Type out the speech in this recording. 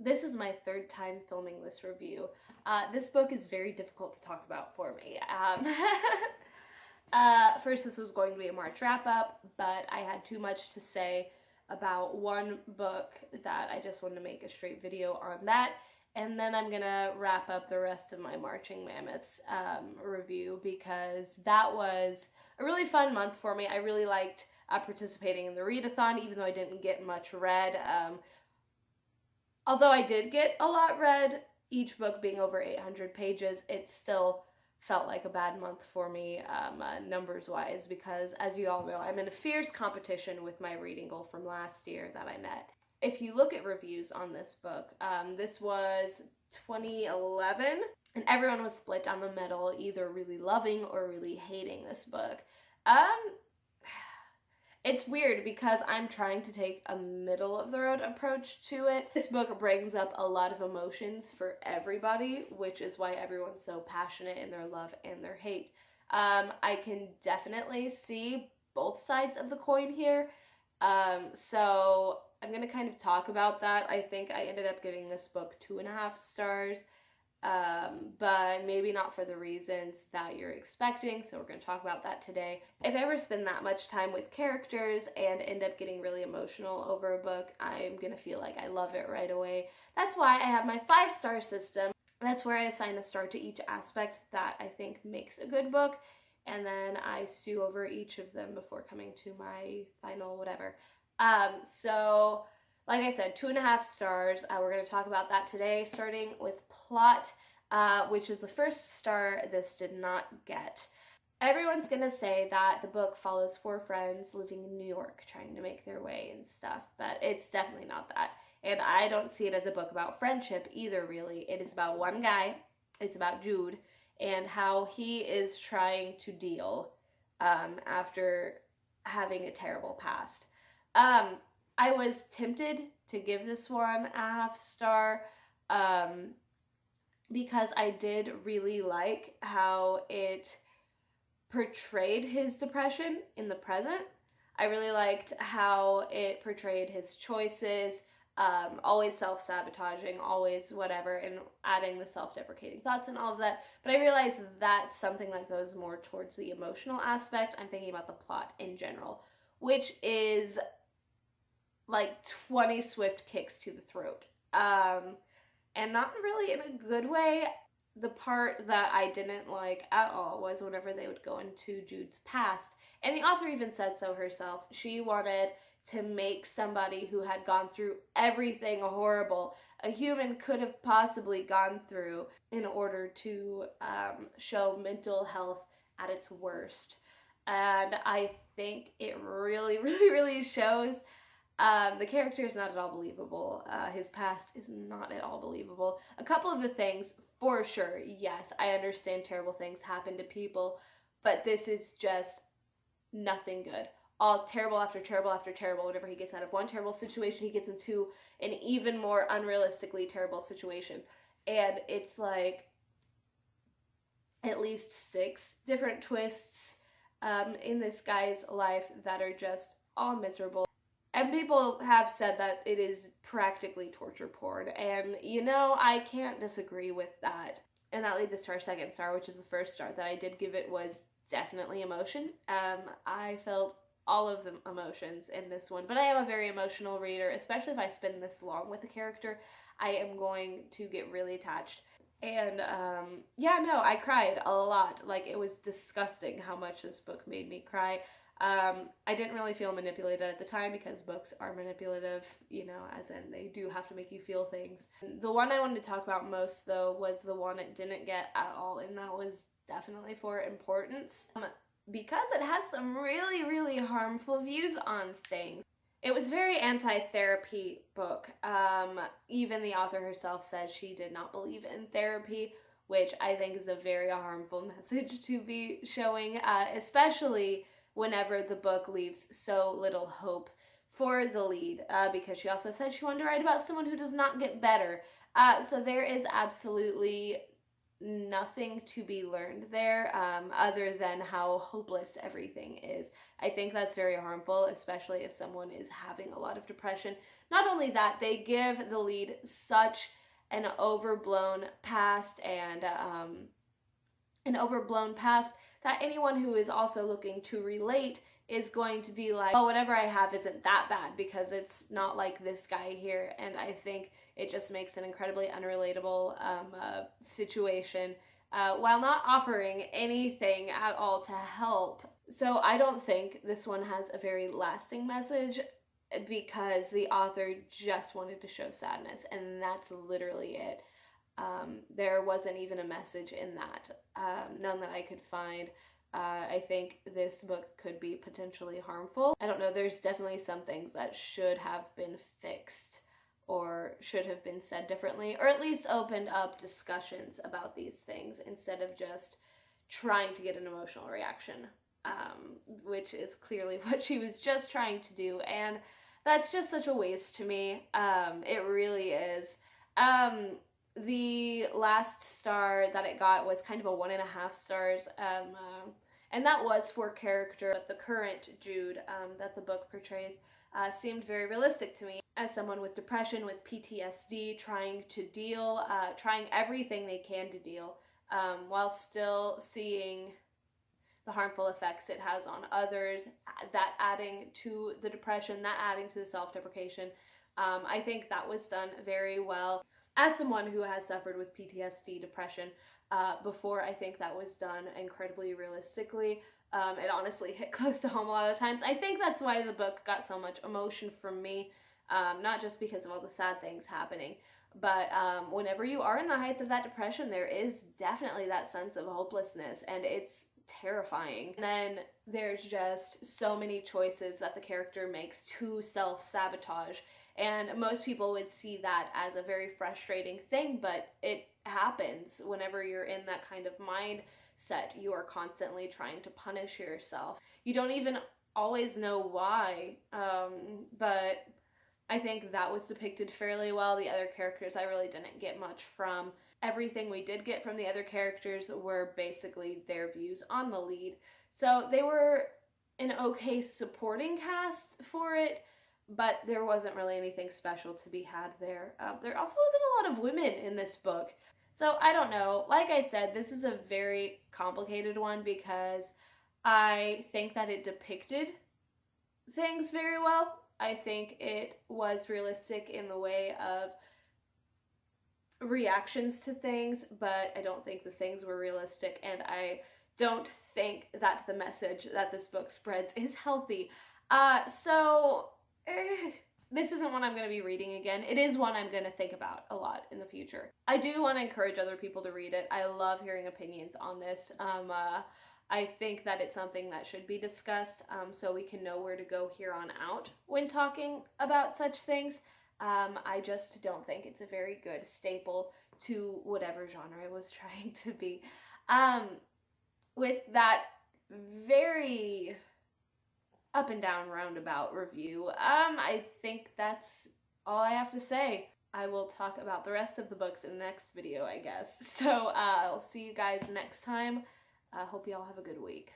This is my third time filming this review. This book is very difficult to talk about for me. First, this was going to be a March wrap-up, but I had too much to say about one book that I just wanted to make a straight video on that. And then I'm gonna wrap up the rest of my Marching Mammoths review, because that was a really fun month for me. I really liked participating in the readathon, even though I didn't get much read. Although I did get a lot read, each book being over 800 pages, it still felt like a bad month for me numbers-wise, because as you all know, I'm in a fierce competition with my reading goal from last year that I met. If you look at reviews on this book, this was 2011, and everyone was split down the middle, either really loving or really hating this book. It's weird because I'm trying to take a middle-of-the-road approach to it. This book brings up a lot of emotions for everybody, which is why everyone's so passionate in their love and their hate. I can definitely see both sides of the coin here, so I'm going to kind of talk about that. I think I ended up giving this book 2.5 stars. But maybe not for the reasons that you're expecting, so we're going to talk about that today. If I ever spend that much time with characters and end up getting really emotional over a book, I'm going to feel like I love it right away. That's why I have my 5-star system. That's where I assign a star to each aspect that I think makes a good book, and then I stew over each of them before coming to my final whatever. So like I said, 2.5 stars. We're going to talk about that today, starting with plot, which is the first star this did not get. Everyone's going to say that the book follows 4 friends living in New York trying to make their way and stuff, but it's definitely not that. And I don't see it as a book about friendship either, really. It is about one guy. It's about Jude and how he is trying to deal after having a terrible past. I was tempted to give this one a 1/2 star because I did really like how it portrayed his depression in the present. I really liked how it portrayed his choices, always self-sabotaging, always whatever, and adding the self-deprecating thoughts and all of that. But I realized that's something that goes more towards the emotional aspect. I'm thinking about the plot in general, which is like 20 swift kicks to the throat. And not really in a good way. The part that I didn't like at all was whenever they would go into Jude's past. And the author even said so herself. She wanted to make somebody who had gone through everything horrible a human could have possibly gone through in order to show mental health at its worst. And I think it really, really, really shows. The character is not at all believable. His past is not at all believable. A couple of the things, for sure, yes, I understand terrible things happen to people, but this is just nothing good. All terrible after terrible after terrible. Whenever he gets out of one terrible situation, he gets into an even more unrealistically terrible situation. And it's like at least 6 different twists in this guy's life that are just all miserable. And people have said that it is practically torture porn, and you know, I can't disagree with that. And that leads us to our 2nd star, which is the 1st star that I did give it was definitely emotion. I felt all of the emotions in this one, but I am a very emotional reader, especially if I spend this long with a character. I am going to get really attached. And yeah, no, I cried a lot. Like, it was disgusting how much this book made me cry. I didn't really feel manipulated at the time because books are manipulative, you know, as in they do have to make you feel things. The one I wanted to talk about most, though, was the one it didn't get at all, and that was definitely For Importance, because it has some really, really harmful views on things. It was a very anti-therapy book. Even the author herself said she did not believe in therapy, which I think is a very harmful message to be showing, especially whenever the book leaves so little hope for the lead, because she also said she wanted to write about someone who does not get better. So there is absolutely nothing to be learned there, other than how hopeless everything is. I think that's very harmful, especially if someone is having a lot of depression. Not only that, they give the lead such an overblown past and that anyone who is also looking to relate is going to be like, oh, whatever I have isn't that bad because it's not like this guy here. And I think it just makes an incredibly unrelatable situation while not offering anything at all to help. So I don't think this one has a very lasting message because the author just wanted to show sadness, and that's literally it. There wasn't even a message in that, none that I could find. I think this book could be potentially harmful. I don't know, there's definitely some things that should have been fixed or should have been said differently, or at least opened up discussions about these things instead of just trying to get an emotional reaction, which is clearly what she was just trying to do, and that's just such a waste to me. It really is. The last star that it got was kind of a 1.5 stars, and that was for character. But the current Jude that the book portrays seemed very realistic to me as someone with depression, with PTSD, trying everything they can to deal, while still seeing the harmful effects it has on others, that adding to the depression, that adding to the self-deprecation. I think that was done very well. As someone who has suffered with PTSD, depression, before, I think that was done incredibly realistically. It honestly hit close to home a lot of times. I think that's why the book got so much emotion from me, not just because of all the sad things happening, but whenever you are in the height of that depression, there is definitely that sense of hopelessness, and it's terrifying. And then there's just so many choices that the character makes to self-sabotage, and most people would see that as a very frustrating thing, but it happens whenever you're in that kind of mindset. You are constantly trying to punish yourself. You don't even always know why, but I think that was depicted fairly well. The other characters I really didn't get much from. Everything we did get from the other characters were basically their views on the lead. So they were an okay supporting cast for it, but there wasn't really anything special to be had there. There also wasn't a lot of women in this book. So I don't know. Like I said, this is a very complicated one because I think that it depicted things very well. I think it was realistic in the way of reactions to things, but I don't think the things were realistic, and I don't think that the message that this book spreads is healthy. This isn't one I'm going to be reading again. It is one I'm going to think about a lot in the future. I do want to encourage other people to read it. I love hearing opinions on this. I think that it's something that should be discussed, so we can know where to go here on out when talking about such things. I just don't think it's a very good staple to whatever genre it was trying to be. With that very up and down roundabout review, I think that's all I have to say. I will talk about the rest of the books in the next video, I guess. So I'll see you guys next time. I hope you all have a good week.